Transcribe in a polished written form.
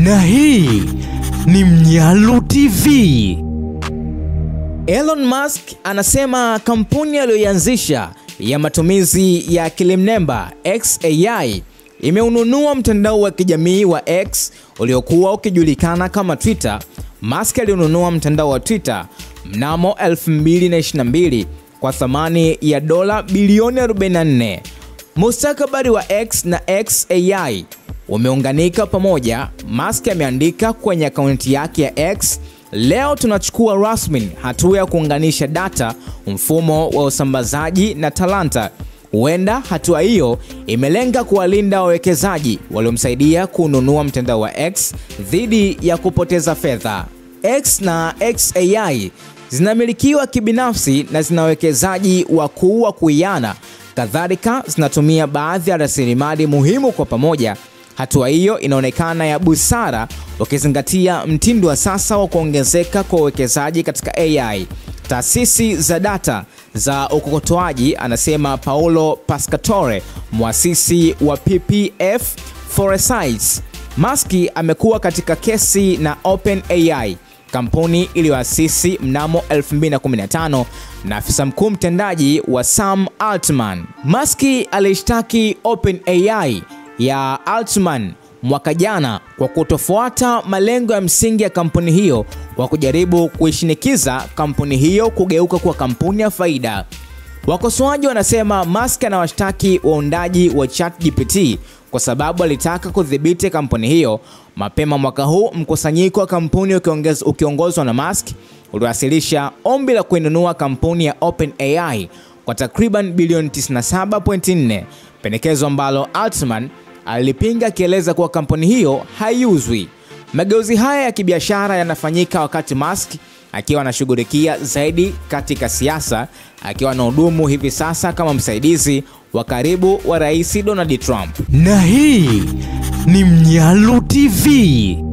Na hii ni Mnyalu TV. Elon Musk anasema kampuni aliyoianzisha ya matumizi ya akili mnemba xAI imeununua mtandao wa kijamii wa X uliokuwa ukijulikana kama Twitter. Musk alinunua mtandao wa Twitter mnamo 2022 kwa thamani ya dola bilioni 44. Mustakabali wa X na xAI umeunganika pamoja. Musk ameandika kwenye akaunti yake ya X, leo tunachukua rasmi hatua ya kuunganisha data, mfumo wa usambazaji na talanta. Huenda hatua hiyo imelenga kuwalinda wawekezaji waliomsaidia kununua mtandao wa X dhidi ya kupoteza fedha. X na xAI zinamilikiwa kibinafsi na zina wawekezaji wakuu wa kuiana. Kadhalika zinatumia baadhi ya rasilimali muhimu kwa pamoja. Hatua hiyo inaonekana ya busara ukizingatia mtindo wa sasa wa kuongezeka kwa uwekezaji katika AI. Taasisi za data za ukokotoaji, anasema Paolo Pescatore, muasisi wa PPF Foresights. Musk amekuwa katika kesi na OpenAI, kampuni iliyoasisi mnamo 2015 na afisa mkuu mtendaji wa Sam Altman. Musk alishtaki OpenAI ya Altman mwaka jana kwa kutofuata malengo ya msingi ya kampuni hiyo kwa kujaribu kuishinikiza kampuni hiyo kugeuka kwa kampuni ya faida. Wakosoaji wanasema Musk anawashtaki waundaji wa ChatGPT kwa sababu alitaka kudhibiti kampuni hiyo. Mapema mwaka huu, mkusanyiko wa kampuni ukiongozwa na Musk uliwasilisha ombi la kuinunua kampuni ya OpenAI kwa takriban bilioni 97.4, pendekezo ambalo Altman alipinga akieleza kuwa kampuni hiyo haiuzwi. Mageuzi haya ya kibiashara yanafanyika wakati Musk akiwa anashughulikia zaidi katika siasa, akiwa anahudumu hivi sasa kama msaidizi wa karibu wa Rais Donald Trump. Na hii ni Mnyalu TV.